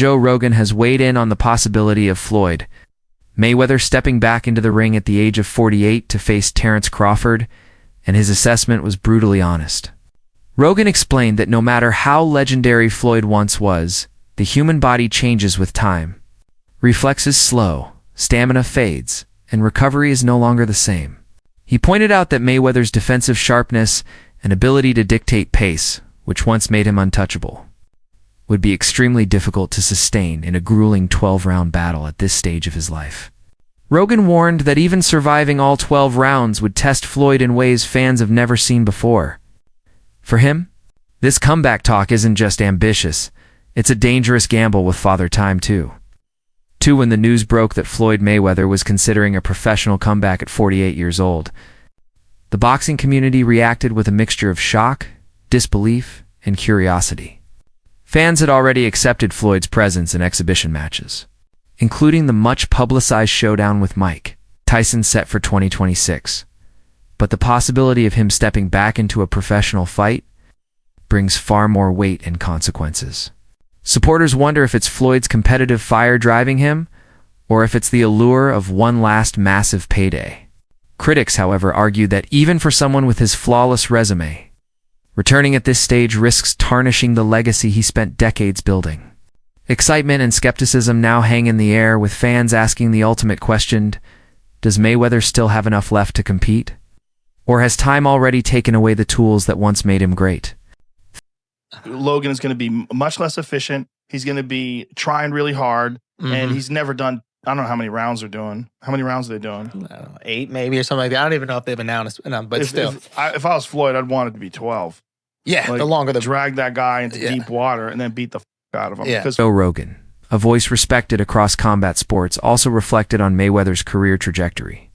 Joe Rogan has weighed in on the possibility of Floyd Mayweather stepping back into the ring at the age of 48 to face Terence Crawford, and his assessment was brutally honest. Rogan explained that no matter how legendary Floyd once was, the human body changes with time. Reflexes slow, stamina fades, and recovery is no longer the same. He pointed out that Mayweather's defensive sharpness and ability to dictate pace, which once made him untouchable, would be extremely difficult to sustain in a grueling 12-round battle at this stage of his life. Rogan warned that even surviving all 12 rounds would test Floyd in ways fans have never seen before. For him, this comeback talk isn't just ambitious, it's a dangerous gamble with Father Time too. When the news broke that Floyd Mayweather was considering a professional comeback at 48 years old, the boxing community reacted with a mixture of shock, disbelief, and curiosity. Fans had already accepted Floyd's presence in exhibition matches, including the much-publicized showdown with Mike Tyson set for 2026. But the possibility of him stepping back into a professional fight brings far more weight and consequences. Supporters wonder if it's Floyd's competitive fire driving him, or if it's the allure of one last massive payday. Critics, however, argue that even for someone with his flawless resume, returning at this stage risks tarnishing the legacy he spent decades building. Excitement and skepticism now hang in the air, with fans asking the ultimate question: does Mayweather still have enough left to compete? Or has time already taken away the tools that once made him great? Logan is going to be much less efficient. He's going to be trying really hard, and he's never done. I don't know how many rounds they're doing. How many rounds are they doing? I don't know, 8 maybe or something like that. I don't even know if they've announced, but still. If I was Floyd, I'd want it to be 12. Yeah, Like, the longer the drag that guy into deep water and then beat the out of him. Yeah. Joe Rogan, a voice respected across combat sports, also reflected on Mayweather's career trajectory.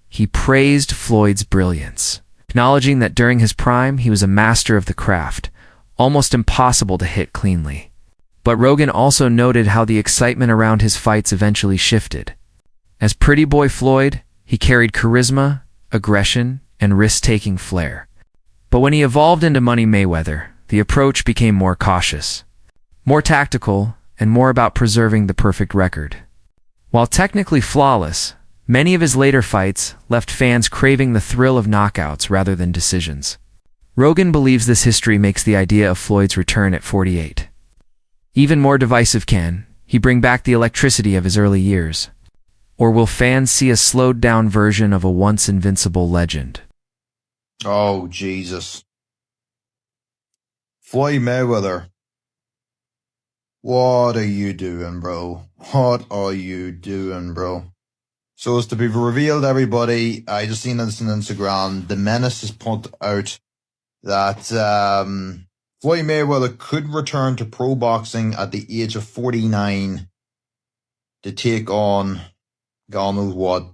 He praised Floyd's brilliance, acknowledging that during his prime he was a master of the craft, almost impossible to hit cleanly. But Rogan also noted how the excitement around his fights eventually shifted. As Pretty Boy Floyd, he carried charisma, aggression, and risk-taking flair. But when he evolved into Money Mayweather, the approach became more cautious, more tactical, and more about preserving the perfect record. While technically flawless, many of his later fights left fans craving the thrill of knockouts rather than decisions. Rogan believes this history makes the idea of Floyd's return at 48 even more divisive. Can he bring back the electricity of his early years? Or will fans see a slowed-down version of a once-invincible legend? Oh, Jesus. Floyd Mayweather. What are you doing, bro? What are you doing, bro? So it's to be revealed, everybody. I just seen this on Instagram. The Menace has put out that Floyd Mayweather could return to pro boxing at the age of 49 to take on God knows what.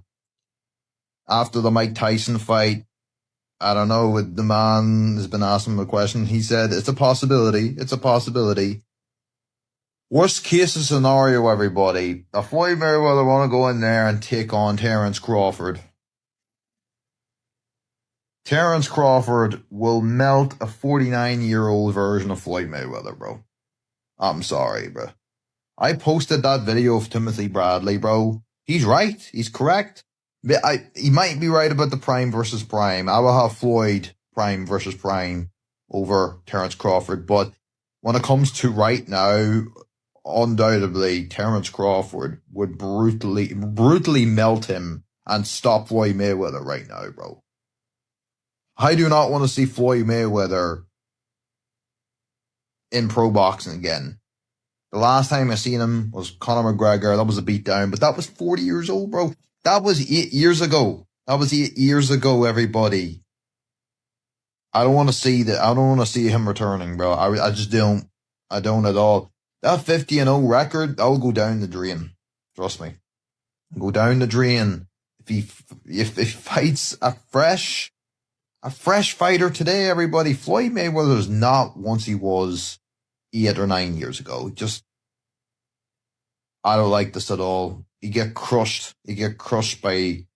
After the Mike Tyson fight, I don't know, the man has been asking him a question. He said, it's a possibility. It's a possibility. Worst case scenario, everybody. If Floyd Mayweather want to go in there and take on Terence Crawford, Terence Crawford will melt a 49-year-old version of Floyd Mayweather, bro. I'm sorry, bro. I posted that video of Timothy Bradley, bro. He's right. He's correct. He might be right about the prime versus prime. I will have Floyd prime versus prime over Terence Crawford. But when it comes to right now, undoubtedly, Terence Crawford would brutally melt him and stop Floyd Mayweather right now, bro. I do not want to see Floyd Mayweather in pro boxing again. The last time I seen him was Conor McGregor. That was a beatdown, but that was 40 years old, bro. That was 8 years ago. That was 8 years ago, everybody. I don't want to see that. I don't want to see him returning, bro. I just don't. I don't at all. That 50-0 record, that will go down the drain. Trust me. Go down the drain. If he fights a fresh fighter today, everybody. Floyd Mayweather is not once he was 8 or 9 years ago. Just, I don't like this at all. You get crushed. You get crushed by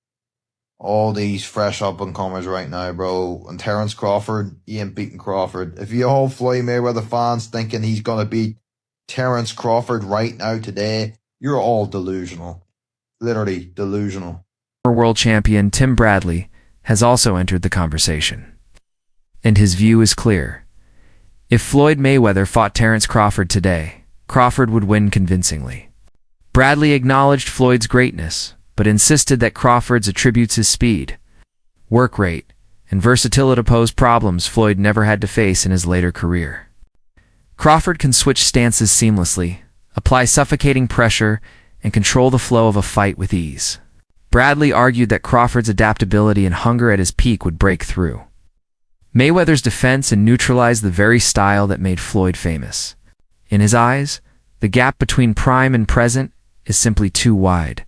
all these fresh up-and-comers right now, bro. And Terence Crawford, he ain't beating Crawford. If you all Floyd Mayweather fans thinking he's going to beat Terence Crawford right now today, you're all delusional. Literally delusional. Former world champion Tim Bradley has also entered the conversation. And his view is clear. If Floyd Mayweather fought Terence Crawford today, Crawford would win convincingly. Bradley acknowledged Floyd's greatness, but insisted that Crawford's attributes his speed, work rate, and versatility to pose problems Floyd never had to face in his later career. Crawford can switch stances seamlessly, apply suffocating pressure, and control the flow of a fight with ease. Bradley argued that Crawford's adaptability and hunger at his peak would break through Mayweather's defense and neutralize the very style that made Floyd famous. In his eyes, the gap between prime and present is simply too wide.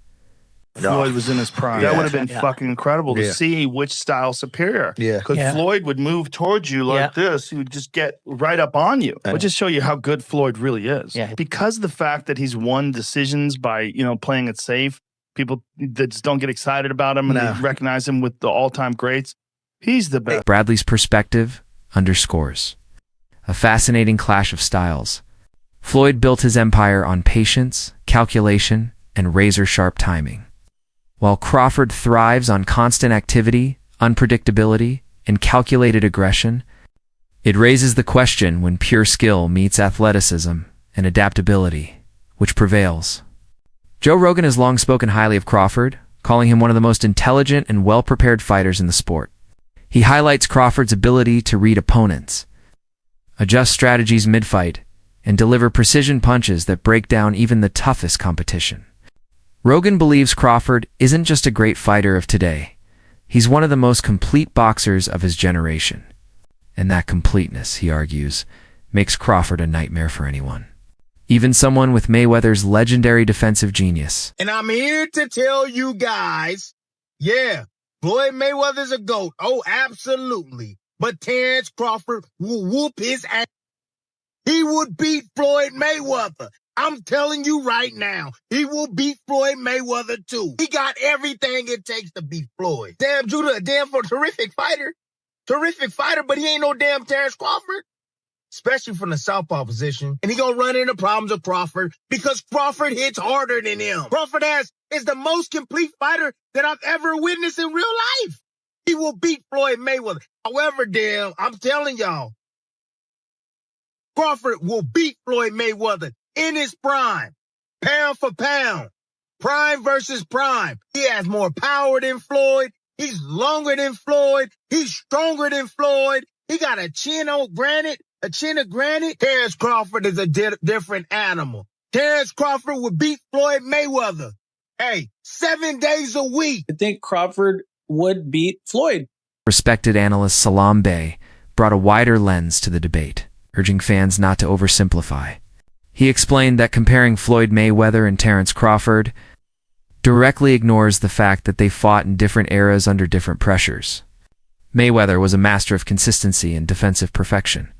Floyd was in his prime. That would have been fucking incredible to see which style's superior. Yeah. Because Floyd would move towards you like this. He would just get right up on you. It would just show you how good Floyd really is. Yeah. Because of the fact that he's won decisions by, playing it safe, people that just don't get excited about him and they recognize him with the all-time greats. He's the best. Bradley's perspective underscores a fascinating clash of styles. Floyd built his empire on patience, calculation, and razor-sharp timing, while Crawford thrives on constant activity, unpredictability, and calculated aggression. It raises the question when pure skill meets athleticism and adaptability, which prevails. Joe Rogan has long spoken highly of Crawford, calling him one of the most intelligent and well-prepared fighters in the sport. He highlights Crawford's ability to read opponents, adjust strategies mid-fight, and deliver precision punches that break down even the toughest competition. Rogan believes Crawford isn't just a great fighter of today, he's one of the most complete boxers of his generation. And that completeness, he argues, makes Crawford a nightmare for anyone, even someone with Mayweather's legendary defensive genius. And I'm here to tell you guys, Floyd Mayweather's a GOAT. Oh, absolutely. But Terence Crawford will whoop his ass. He would beat Floyd Mayweather. I'm telling you right now, he will beat Floyd Mayweather too. He got everything it takes to beat Floyd. Damn, Judah, a damn terrific fighter. Terrific fighter, but he ain't no damn Terence Crawford. Especially from the southpaw position. And he gonna run into problems with Crawford because Crawford hits harder than him. Crawford is the most complete fighter that I've ever witnessed in real life. He will beat Floyd Mayweather. However, damn, I'm telling y'all, Crawford will beat Floyd Mayweather in his prime, pound for pound, prime versus prime. He has more power than Floyd. He's longer than Floyd. He's stronger than Floyd. He got a chin of granite. Terence Crawford is a different animal. Terence Crawford would beat Floyd Mayweather. 7 days a week. I think Crawford would beat Floyd. Respected analyst Salam Bey brought a wider lens to the debate, urging fans not to oversimplify. He explained that comparing Floyd Mayweather and Terence Crawford directly ignores the fact that they fought in different eras under different pressures. Mayweather was a master of consistency and defensive perfection,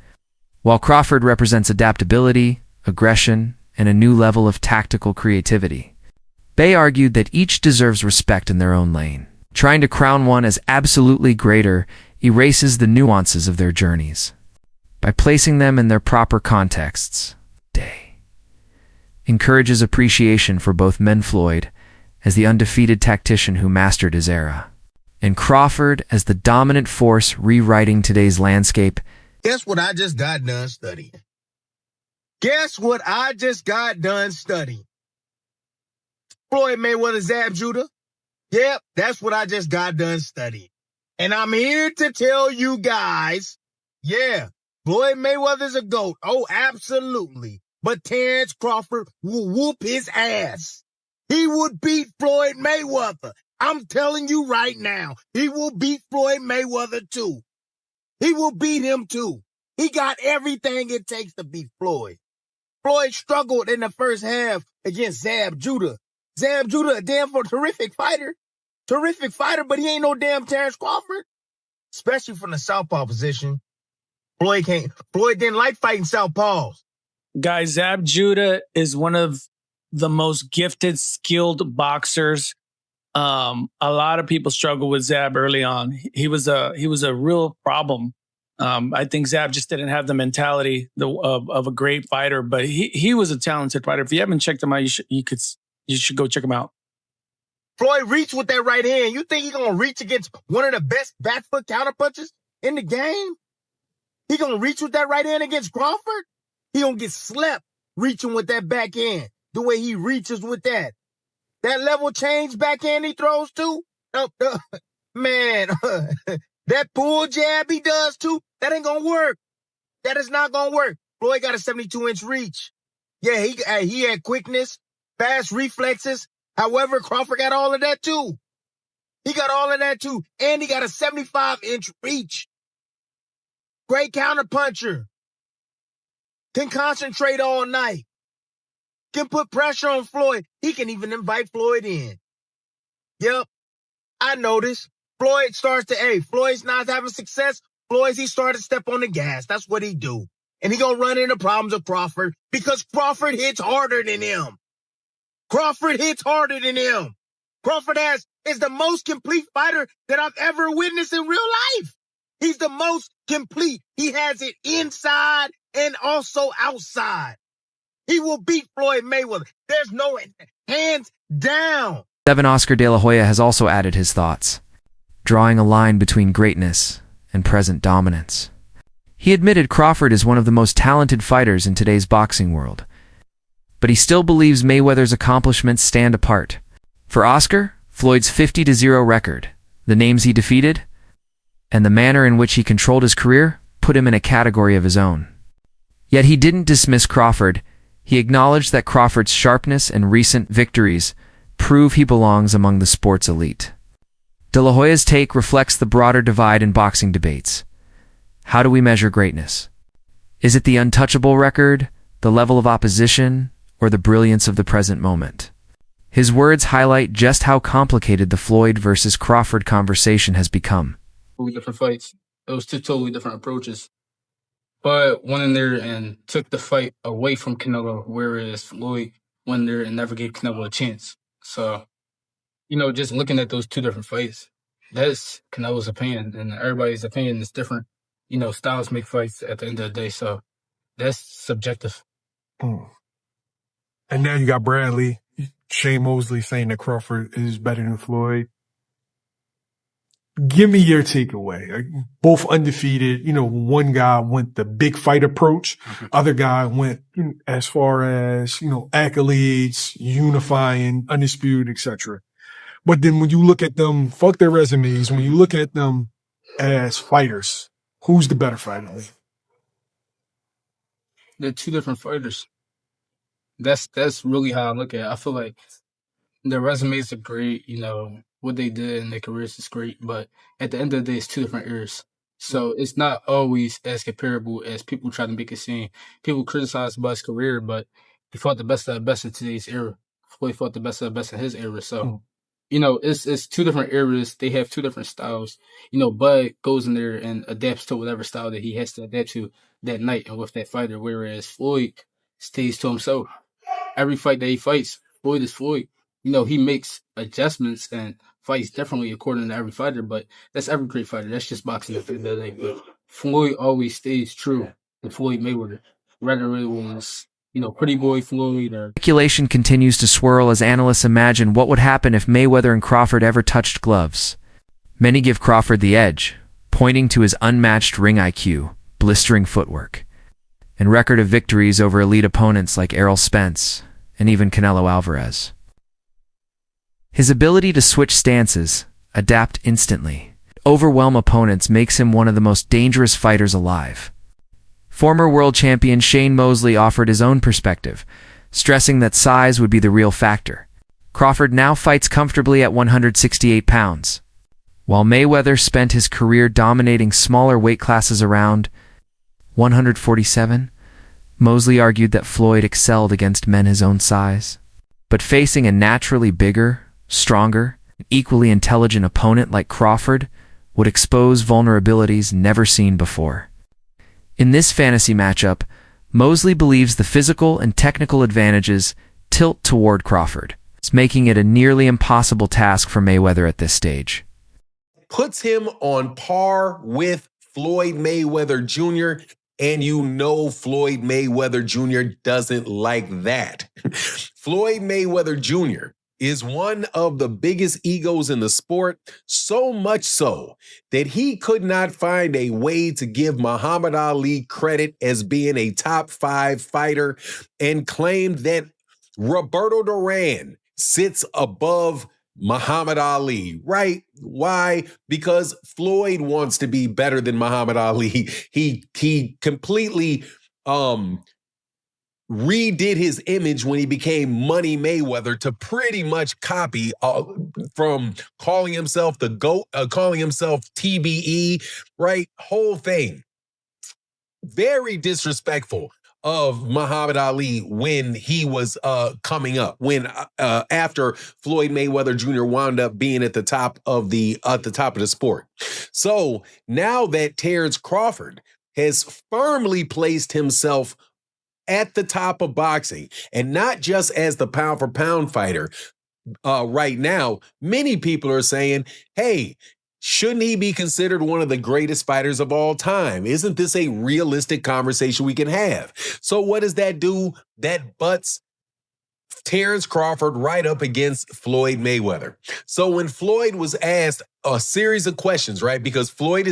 while Crawford represents adaptability, aggression, and a new level of tactical creativity. Bey argued that each deserves respect in their own lane. Trying to crown one as absolutely greater erases the nuances of their journeys. By placing them in their proper contexts, Bey encourages appreciation for both men: Floyd as the undefeated tactician who mastered his era, and Crawford as the dominant force rewriting today's landscape. Guess what I just got done studying? Floyd Mayweather, Zab Judah. Yep, that's what I just got done studying. And I'm here to tell you guys, Floyd Mayweather's a GOAT. Oh, absolutely. But Terence Crawford will whoop his ass. He would beat Floyd Mayweather. I'm telling you right now, he will beat Floyd Mayweather too. He will beat him too. He got everything it takes to beat Floyd. Floyd struggled in the first half against Zab Judah. Zab Judah, a damn terrific fighter. Terrific fighter, but he ain't no damn Terence Crawford. Especially from the southpaw position. Floyd didn't like fighting southpaws. Guys, Zab Judah is one of the most gifted, skilled boxers. A lot of people struggle with Zab early on. He was a real problem I think Zab just didn't have the mentality of a great fighter, but he was a talented fighter. If you haven't checked him out, you should go check him out. Floyd reached with that right hand. You think he's going to reach against one of the best back foot counterpunchers in the game? He going to reach with that right hand against Crawford? He going to get slept reaching with that backhand, the way he reaches with that. That level change backhand he throws too? Man, that pull jab he does too, that ain't going to work. That is not going to work. Floyd got a 72-inch reach. Yeah, he had quickness, fast reflexes. However, Crawford got all of that too. He got all of that too. And he got a 75-inch reach. Great counterpuncher. Can concentrate all night. Can put pressure on Floyd. He can even invite Floyd in. Yep. I noticed. Floyd's not having success. He started to step on the gas. That's what he do. And he gonna run into problems with Crawford because Crawford hits harder than him. Crawford is the most complete fighter that I've ever witnessed in real life. He's the most complete. He has it inside and also outside. He will beat Floyd Mayweather. There's no hands down. Oscar De La Hoya has also added his thoughts, drawing a line between greatness and present dominance. He admitted Crawford is one of the most talented fighters in today's boxing world, but he still believes Mayweather's accomplishments stand apart. For Oscar, Floyd's 50-0 record, the names he defeated, and the manner in which he controlled his career put him in a category of his own. Yet he didn't dismiss Crawford. He acknowledged that Crawford's sharpness and recent victories prove he belongs among the sport's elite. De La Hoya's take reflects the broader divide in boxing debates. How do we measure greatness? Is it the untouchable record, the level of opposition, or the brilliance of the present moment? His words highlight just how complicated the Floyd versus Crawford conversation has become. Totally different fights. It was two totally different approaches. But went in there and took the fight away from Canelo, whereas Floyd went in there and never gave Canelo a chance. So, just looking at those two different fights, that's Canelo's opinion, and everybody's opinion is different. Styles make fights at the end of the day, so that's subjective. And now you got Bradley, Shane Mosley saying that Crawford is better than Floyd. Give me your takeaway. Both undefeated. One guy went the big fight approach. Other guy went as far as, accolades, unifying, undisputed, etc. But then when you look at them, fuck their resumes, when you look at them as fighters, who's the better fighter? They're two different fighters. That's really how I look at it. I feel like their resumes are great, what they did in their careers is great, but at the end of the day, it's two different eras. So it's not always as comparable as people try to make it seem. People criticize Bud's career, but he fought the best of the best in today's era. Floyd fought the best of the best in his era. So, it's two different eras. They have two different styles. Bud goes in there and adapts to whatever style that he has to adapt to that night and with that fighter, whereas Floyd stays to himself. Every fight that he fights, Floyd is Floyd. He makes adjustments and fights differently according to every fighter, but that's every great fighter. That's just boxing at the end of the day. But Floyd always stays true to Floyd Mayweather. Whether it was, Pretty Boy Floyd or... Speculation continues to swirl as analysts imagine what would happen if Mayweather and Crawford ever touched gloves. Many give Crawford the edge, pointing to his unmatched ring IQ, blistering footwork, and record of victories over elite opponents like Errol Spence and even Canelo Alvarez. His ability to switch stances, adapt instantly, overwhelm opponents makes him one of the most dangerous fighters alive. Former world champion Shane Mosley offered his own perspective, stressing that size would be the real factor. Crawford now fights comfortably at 168 pounds. While Mayweather spent his career dominating smaller weight classes around 147, Mosley argued that Floyd excelled against men his own size. But facing a naturally bigger, stronger, equally intelligent opponent like Crawford would expose vulnerabilities never seen before. In this fantasy matchup, Mosley believes the physical and technical advantages tilt toward Crawford, making it a nearly impossible task for Mayweather at this stage. Puts him on par with Floyd Mayweather Jr., and you know Floyd Mayweather Jr. doesn't like that. Floyd Mayweather Jr. is one of the biggest egos in the sport, so much so that he could not find a way to give Muhammad Ali credit as being a top 5 fighter and claimed that Roberto Duran sits above Muhammad Ali, right? Why? Because Floyd wants to be better than Muhammad Ali. He completely redid his image when he became Money Mayweather to pretty much copy from calling himself the GOAT, calling himself TBE, right? Whole thing. Very disrespectful of Muhammad Ali when he was coming up, when after Floyd Mayweather Jr. wound up being at the top of the sport. So now that Terence Crawford has firmly placed himself at the top of boxing, and not just as the pound for pound fighter right now, many people are saying, hey, shouldn't he be considered one of the greatest fighters of all time? Isn't this a realistic conversation we can have? So what does that do? That butts Terence Crawford right up against Floyd Mayweather. So when Floyd was asked a series of questions, right? Because Floyd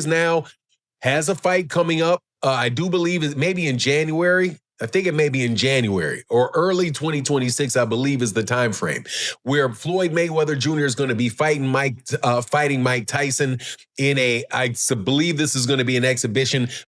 has a fight coming up. I do believe it maybe in January. I think it may be in January or early 2026, I believe is the time frame, where Floyd Mayweather Jr. is going to be fighting Mike Tyson in I believe this is going to be an exhibition